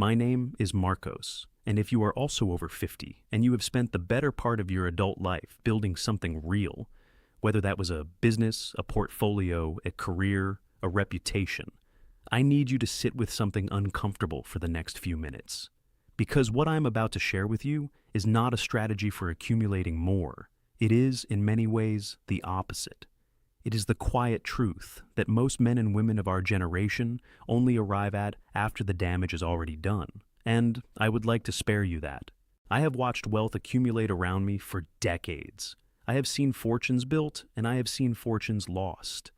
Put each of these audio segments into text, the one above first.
My name is Marcos, and if you are also over 50 and you have spent the better part of your adult life building something real, whether that was a business, a portfolio, a career, a reputation, I need you to sit with something uncomfortable for the next few minutes. Because what I'm about to share with you is not a strategy for accumulating more. It is, in many ways, the opposite. It is the quiet truth that most men and women of our generation only arrive at after the damage is already done. And I would like to spare you that. I have watched wealth accumulate around me for decades. I have seen fortunes built, and I have seen fortunes lost.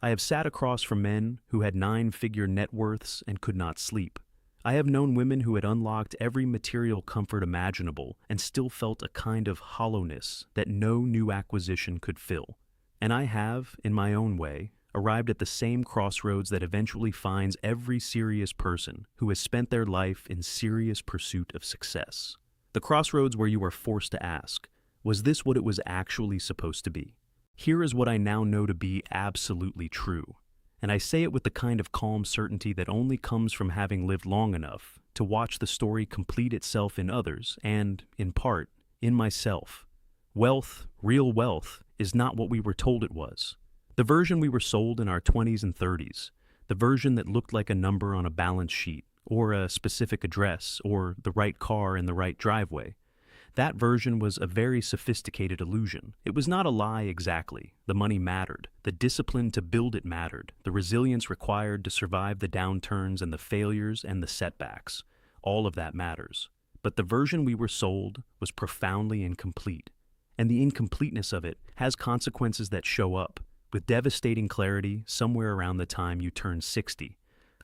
I have sat across from men who had 9-figure net worths and could not sleep. I have known women who had unlocked every material comfort imaginable and still felt a kind of hollowness that no new acquisition could fill. And I have, in my own way, arrived at the same crossroads that eventually finds every serious person who has spent their life in serious pursuit of success. The crossroads where you are forced to ask, was this what it was actually supposed to be? Here is what I now know to be absolutely true. And I say it with the kind of calm certainty that only comes from having lived long enough to watch the story complete itself in others and, in part, in myself. Wealth, real wealth, is not what we were told it was. The version we were sold in our 20s and 30s, the version that looked like a number on a balance sheet, or a specific address, or the right car in the right driveway, that version was a very sophisticated illusion. It was not a lie exactly. The money mattered. The discipline to build it mattered. The resilience required to survive the downturns and the failures and the setbacks. All of that matters. But the version we were sold was profoundly incomplete. And the incompleteness of it has consequences that show up with devastating clarity somewhere around the time you turn 60.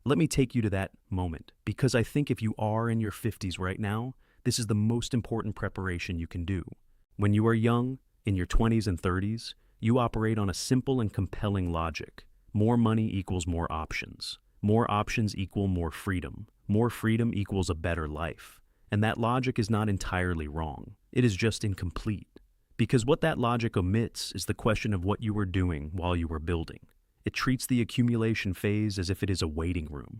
Let me take you to that moment, because I think if you are in your 50s right now, this is the most important preparation you can do. When you are young, in your 20s and 30s, you operate on a simple and compelling logic. More money equals more options. More options equal more freedom. More freedom equals a better life. And that logic is not entirely wrong. It is just incomplete. Because what that logic omits is the question of what you were doing while you were building. It treats the accumulation phase as if it is a waiting room,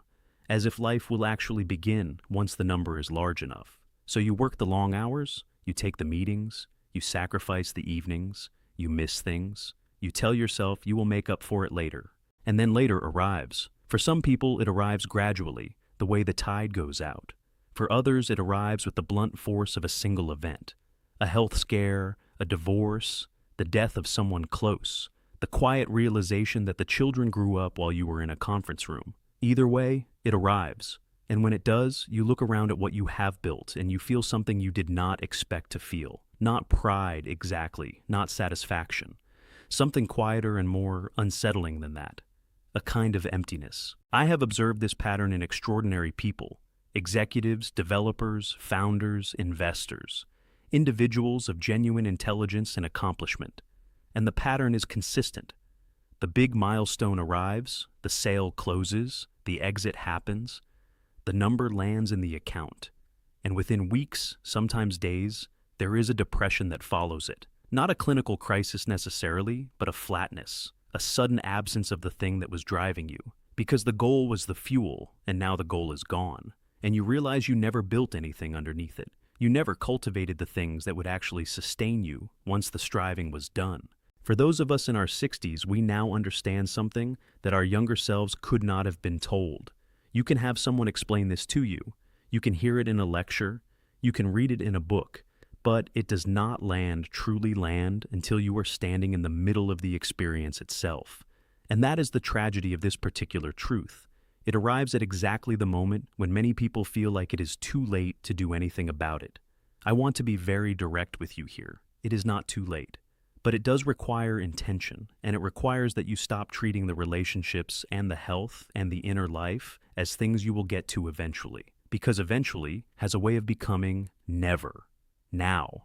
as if life will actually begin once the number is large enough. So you work the long hours, you take the meetings, you sacrifice the evenings, you miss things, you tell yourself you will make up for it later. And then later arrives. For some people, it arrives gradually, the way the tide goes out. For others, it arrives with the blunt force of a single event. A health scare, a divorce, the death of someone close, the quiet realization that the children grew up while you were in a conference room. Either way, it arrives. And when it does, you look around at what you have built and you feel something you did not expect to feel. Not pride exactly, not satisfaction. Something quieter and more unsettling than that. A kind of emptiness. I have observed this pattern in extraordinary people. Executives, developers, founders, investors. Individuals of genuine intelligence and accomplishment. And the pattern is consistent. The big milestone arrives, the sale closes, the exit happens. The number lands in the account, and within weeks, sometimes days, there is a depression that follows it. Not a clinical crisis necessarily, but a flatness, a sudden absence of the thing that was driving you, because the goal was the fuel, and now the goal is gone, and you realize you never built anything underneath it. You never cultivated the things that would actually sustain you once the striving was done. For those of us in our 60s, we now understand something that our younger selves could not have been told. You can have someone explain this to you. You can hear it in a lecture. You can read it in a book. But it does not truly land, until you are standing in the middle of the experience itself. And that is the tragedy of this particular truth. It arrives at exactly the moment when many people feel like it is too late to do anything about it. I want to be very direct with you here. It is not too late. But it does require intention, and it requires that you stop treating the relationships and the health and the inner life as things you will get to eventually. Because eventually has a way of becoming never. Now.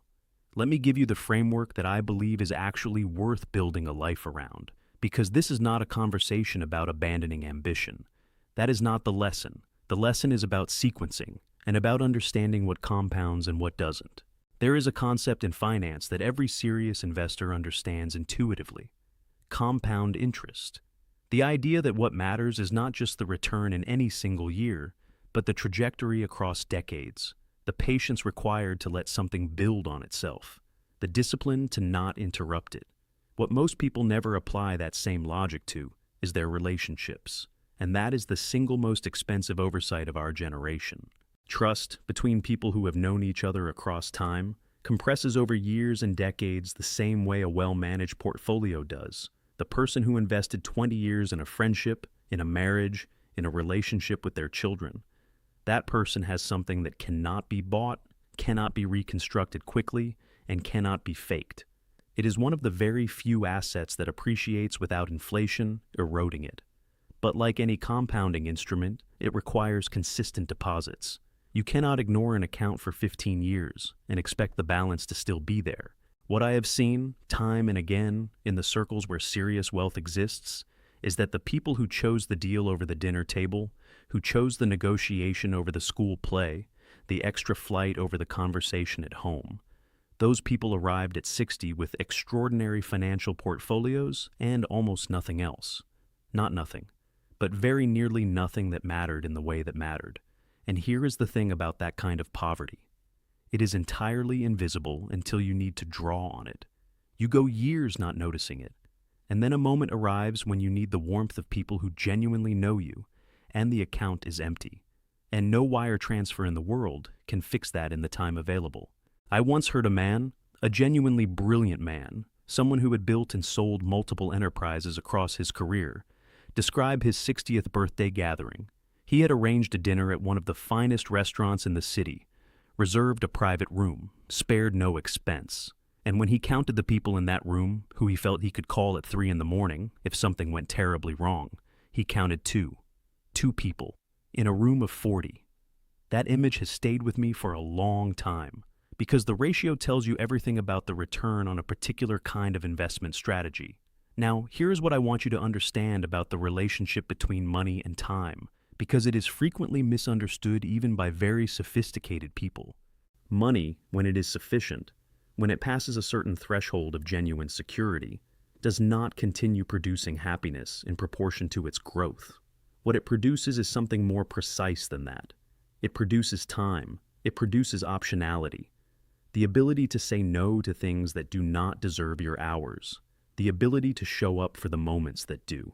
Let me give you the framework that I believe is actually worth building a life around. Because this is not a conversation about abandoning ambition. That is not the lesson. The lesson is about sequencing, and about understanding what compounds and what doesn't. There is a concept in finance that every serious investor understands intuitively. Compound interest. The idea that what matters is not just the return in any single year, but the trajectory across decades, the patience required to let something build on itself, the discipline to not interrupt it. What most people never apply that same logic to is their relationships, and that is the single most expensive oversight of our generation. Trust between people who have known each other across time compresses over years and decades the same way a well-managed portfolio does. The person who invested 20 years in a friendship, in a marriage, in a relationship with their children, that person has something that cannot be bought, cannot be reconstructed quickly, and cannot be faked. It is one of the very few assets that appreciates without inflation eroding it. But like any compounding instrument, it requires consistent deposits. You cannot ignore an account for 15 years and expect the balance to still be there. What I have seen, time and again, in the circles where serious wealth exists, is that the people who chose the deal over the dinner table, who chose the negotiation over the school play, the extra flight over the conversation at home, those people arrived at 60 with extraordinary financial portfolios and almost nothing else. Not nothing, but very nearly nothing that mattered in the way that mattered. And here is the thing about that kind of poverty. It is entirely invisible until you need to draw on it. You go years not noticing it. And then a moment arrives when you need the warmth of people who genuinely know you, and the account is empty. And no wire transfer in the world can fix that in the time available. I once heard a man, a genuinely brilliant man, someone who had built and sold multiple enterprises across his career, describe his 60th birthday gathering. He had arranged a dinner at one of the finest restaurants in the city, reserved a private room, spared no expense. And when he counted the people in that room, who he felt he could call at 3 a.m. if something went terribly wrong, he counted two. 2 people, in a room of 40. That image has stayed with me for a long time, because the ratio tells you everything about the return on a particular kind of investment strategy. Now, here's what I want you to understand about the relationship between money and time, because it is frequently misunderstood even by very sophisticated people. Money, when it is sufficient, when it passes a certain threshold of genuine security, does not continue producing happiness in proportion to its growth. What it produces is something more precise than that. It produces time. It produces optionality. The ability to say no to things that do not deserve your hours. The ability to show up for the moments that do.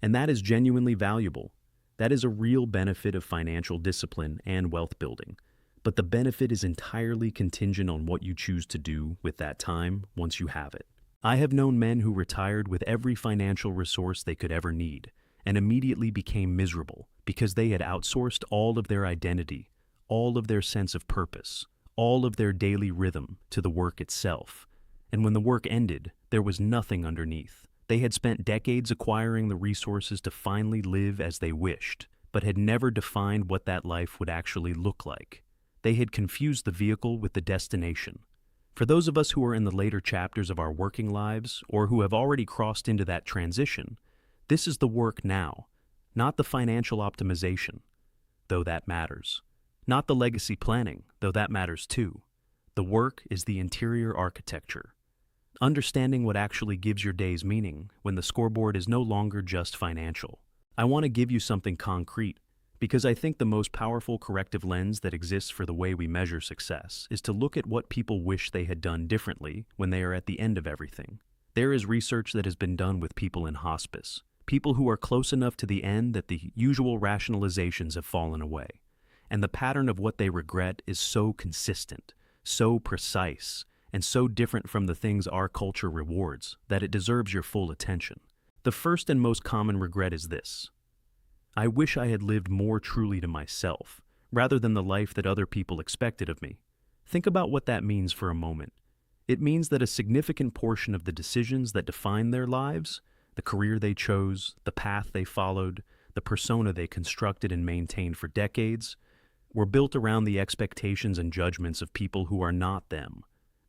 And that is genuinely valuable. That is a real benefit of financial discipline and wealth building. But the benefit is entirely contingent on what you choose to do with that time once you have it. I have known men who retired with every financial resource they could ever need and immediately became miserable because they had outsourced all of their identity, all of their sense of purpose, all of their daily rhythm to the work itself. And when the work ended, there was nothing underneath. They had spent decades acquiring the resources to finally live as they wished, but had never defined what that life would actually look like. They had confused the vehicle with the destination. For those of us who are in the later chapters of our working lives, or who have already crossed into that transition, this is the work now, not the financial optimization, though that matters. Not the legacy planning, though that matters too. The work is the interior architecture. Understanding what actually gives your days meaning when the scoreboard is no longer just financial. I want to give you something concrete, because I think the most powerful corrective lens that exists for the way we measure success is to look at what people wish they had done differently when they are at the end of everything. There is research that has been done with people in hospice, people who are close enough to the end that the usual rationalizations have fallen away, and the pattern of what they regret is so consistent, so precise, and so different from the things our culture rewards that it deserves your full attention. The first and most common regret is this: I wish I had lived more truly to myself, rather than the life that other people expected of me. Think about what that means for a moment. It means that a significant portion of the decisions that define their lives, the career they chose, the path they followed, the persona they constructed and maintained for decades, were built around the expectations and judgments of people who are not them.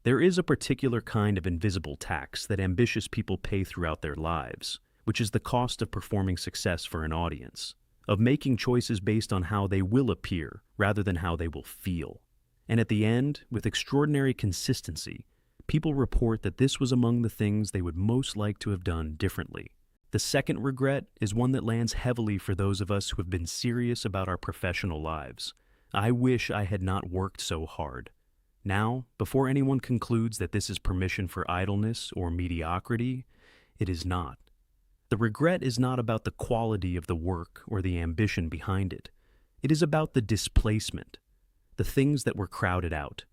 There is a particular kind of invisible tax that ambitious people pay throughout their lives, which is the cost of performing success for an audience, of making choices based on how they will appear rather than how they will feel. And at the end, with extraordinary consistency, people report that this was among the things they would most like to have done differently. The second regret is one that lands heavily for those of us who have been serious about our professional lives. I wish I had not worked so hard. Now, before anyone concludes that this is permission for idleness or mediocrity, it is not. The regret is not about the quality of the work or the ambition behind it. It is about the displacement, the things that were crowded out,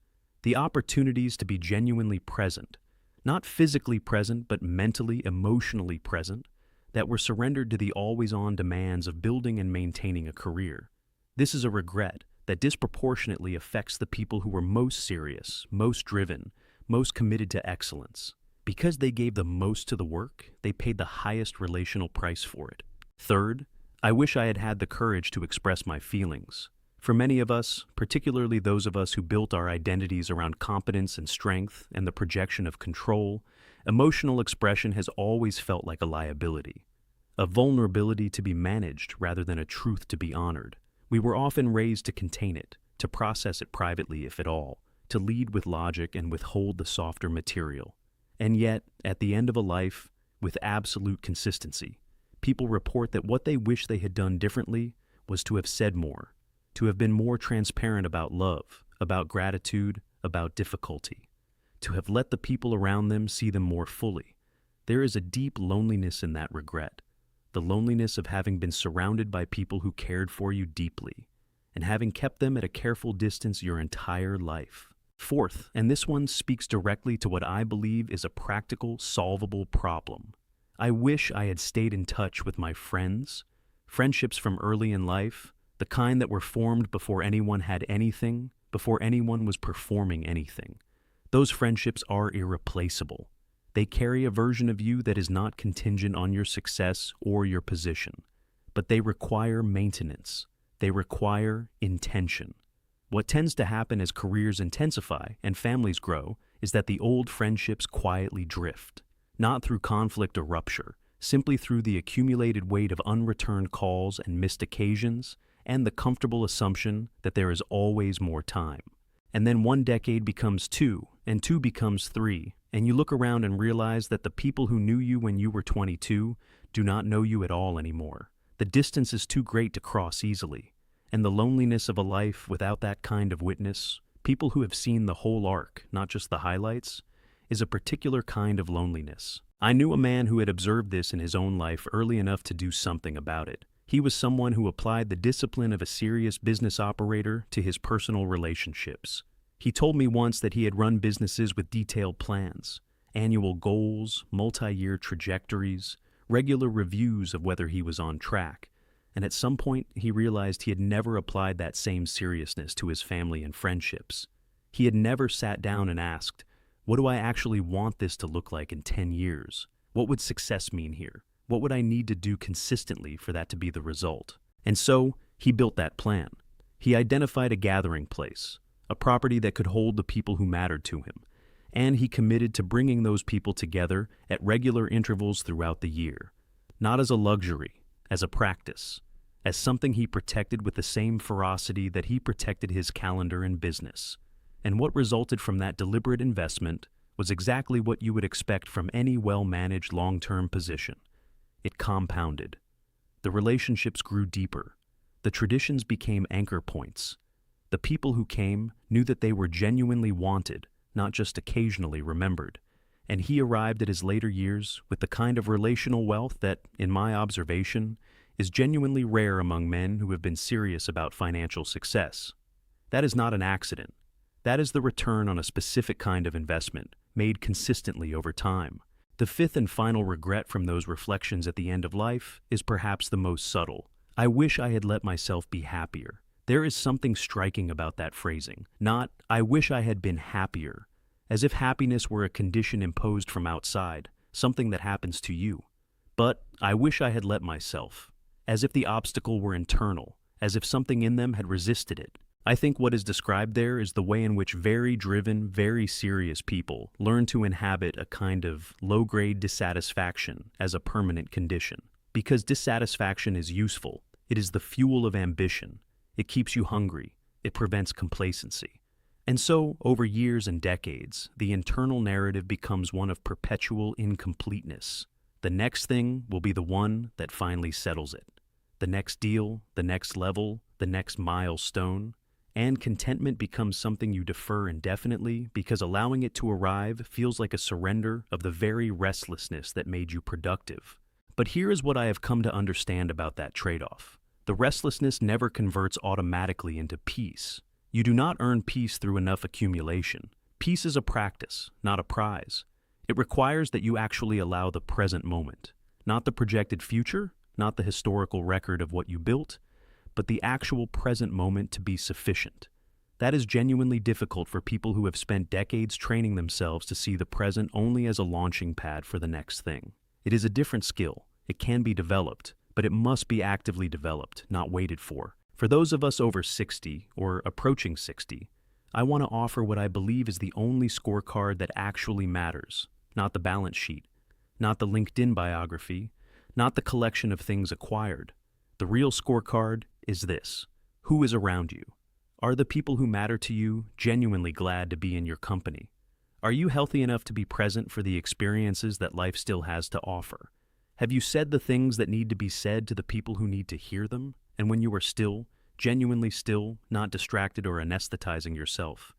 the opportunities to be genuinely present, not physically present, but mentally, emotionally present, that were surrendered to the always-on demands of building and maintaining a career. This is a regret that disproportionately affects the people who were most serious, most driven, most committed to excellence. Because they gave the most to the work, they paid the highest relational price for it. Third, I wish I had had the courage to express my feelings. For many of us, particularly those of us who built our identities around competence and strength and the projection of control, emotional expression has always felt like a liability, a vulnerability to be managed rather than a truth to be honored. We were often raised to contain it, to process it privately if at all, to lead with logic and withhold the softer material. And yet, at the end of a life, with absolute consistency, people report that what they wish they had done differently was to have said more, to have been more transparent about love, about gratitude, about difficulty, to have let the people around them see them more fully. There is a deep loneliness in that regret, the loneliness of having been surrounded by people who cared for you deeply, and having kept them at a careful distance your entire life. Fourth, and this one speaks directly to what I believe is a practical, solvable problem. I wish I had stayed in touch with my friends, friendships from early in life, the kind that were formed before anyone had anything, before anyone was performing anything. Those friendships are irreplaceable. They carry a version of you that is not contingent on your success or your position, but they require maintenance. They require intention. What tends to happen as careers intensify and families grow is that the old friendships quietly drift, not through conflict or rupture, simply through the accumulated weight of unreturned calls and missed occasions and the comfortable assumption that there is always more time. And then one decade becomes two, and two becomes three, and you look around and realize that the people who knew you when you were 22 do not know you at all anymore. The distance is too great to cross easily. And the loneliness of a life without that kind of witness, people who have seen the whole arc, not just the highlights, is a particular kind of loneliness. I knew a man who had observed this in his own life early enough to do something about it. He was someone who applied the discipline of a serious business operator to his personal relationships. He told me once that he had run businesses with detailed plans, annual goals, multi-year trajectories, regular reviews of whether he was on track. And at some point, he realized he had never applied that same seriousness to his family and friendships. He had never sat down and asked, what do I actually want this to look like in 10 years? What would success mean here? What would I need to do consistently for that to be the result? And so, he built that plan. He identified a gathering place, a property that could hold the people who mattered to him, and he committed to bringing those people together at regular intervals throughout the year, not as a luxury, as a practice, as something he protected with the same ferocity that he protected his calendar and business. And what resulted from that deliberate investment was exactly what you would expect from any well-managed long-term position. It compounded. The relationships grew deeper. The traditions became anchor points. The people who came knew that they were genuinely wanted, not just occasionally remembered. And he arrived at his later years with the kind of relational wealth that, in my observation, is genuinely rare among men who have been serious about financial success. That is not an accident. That is the return on a specific kind of investment, made consistently over time. The fifth and final regret from those reflections at the end of life is perhaps the most subtle. I wish I had let myself be happier. There is something striking about that phrasing. Not, I wish I had been happier, as if happiness were a condition imposed from outside, something that happens to you. But I wish I had let myself, as if the obstacle were internal, as if something in them had resisted it. I think what is described there is the way in which very driven, very serious people learn to inhabit a kind of low-grade dissatisfaction as a permanent condition. Because dissatisfaction is useful, it is the fuel of ambition. It keeps you hungry. It prevents complacency. And so, over years and decades, the internal narrative becomes one of perpetual incompleteness. The next thing will be the one that finally settles it. The next deal, the next level, the next milestone. And contentment becomes something you defer indefinitely because allowing it to arrive feels like a surrender of the very restlessness that made you productive. But here is what I have come to understand about that trade-off. The restlessness never converts automatically into peace. You do not earn peace through enough accumulation. Peace is a practice, not a prize. It requires that you actually allow the present moment, not the projected future, not the historical record of what you built, but the actual present moment to be sufficient. That is genuinely difficult for people who have spent decades training themselves to see the present only as a launching pad for the next thing. It is a different skill. It can be developed, but it must be actively developed, not waited for. For those of us over 60 or approaching 60, I want to offer what I believe is the only scorecard that actually matters, not the balance sheet, not the LinkedIn biography, not the collection of things acquired. The real scorecard is this: who is around you? Are the people who matter to you genuinely glad to be in your company? Are you healthy enough to be present for the experiences that life still has to offer? Have you said the things that need to be said to the people who need to hear them? And when you are still, genuinely still, not distracted or anesthetizing yourself,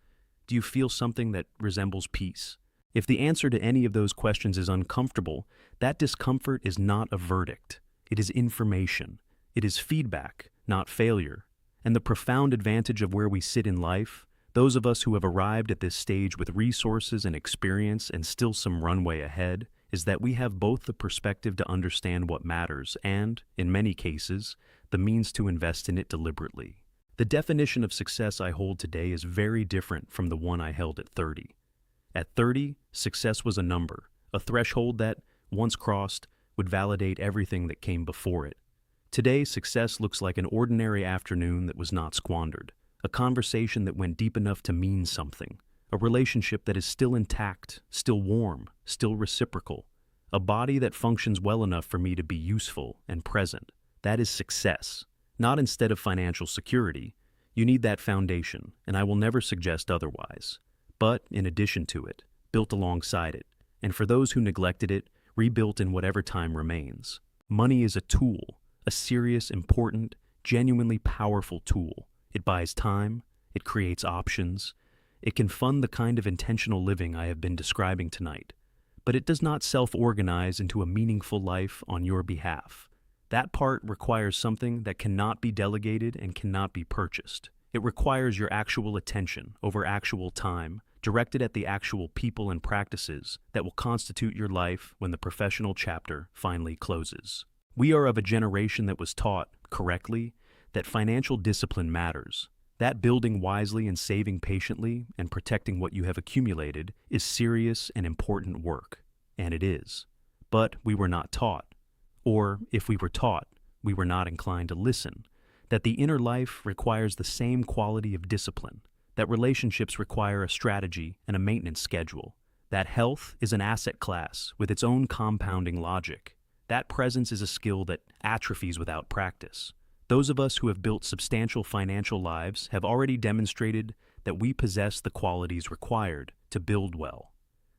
do you feel something that resembles peace? If the answer to any of those questions is uncomfortable, that discomfort is not a verdict. It is information. It is feedback, not failure. And the profound advantage of where we sit in life, those of us who have arrived at this stage with resources and experience and still some runway ahead, is that we have both the perspective to understand what matters and, in many cases, the means to invest in it deliberately. The definition of success I hold today is very different from the one I held at 30. At 30, success was a number, a threshold that, once crossed, would validate everything that came before it. Today, success looks like an ordinary afternoon that was not squandered, a conversation that went deep enough to mean something, a relationship that is still intact, still warm, still reciprocal, a body that functions well enough for me to be useful and present. That is success, not instead of financial security. You need that foundation, and I will never suggest otherwise. But, in addition to it, built alongside it, and for those who neglected it, rebuilt in whatever time remains. Money is a tool, a serious, important, genuinely powerful tool. It buys time, it creates options, it can fund the kind of intentional living I have been describing tonight, but it does not self-organize into a meaningful life on your behalf. That part requires something that cannot be delegated and cannot be purchased. It requires your actual attention over actual time, directed at the actual people and practices that will constitute your life when the professional chapter finally closes. We are of a generation that was taught, correctly, that financial discipline matters, that building wisely and saving patiently and protecting what you have accumulated is serious and important work, and it is. But we were not taught, or if we were taught, we were not inclined to listen, that the inner life requires the same quality of discipline, that relationships require a strategy and a maintenance schedule, that health is an asset class with its own compounding logic, that presence is a skill that atrophies without practice. Those of us who have built substantial financial lives have already demonstrated that we possess the qualities required to build well.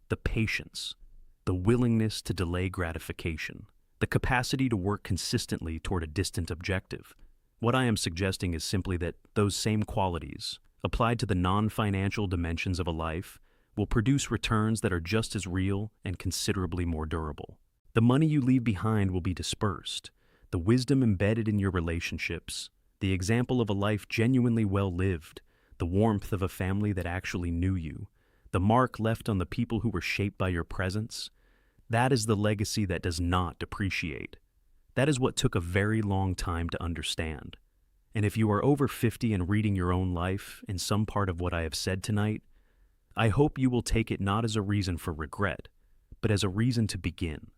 The patience, the willingness to delay gratification, the capacity to work consistently toward a distant objective. What I am suggesting is simply that those same qualities, applied to the non-financial dimensions of a life, will produce returns that are just as real and considerably more durable. The money you leave behind will be dispersed. The wisdom embedded in your relationships, the example of a life genuinely well lived, the warmth of a family that actually knew you, the mark left on the people who were shaped by your presence, that is the legacy that does not depreciate. That is what took a very long time to understand. And if you are over 50 and reading your own life in some part of what I have said tonight, I hope you will take it not as a reason for regret, but as a reason to begin.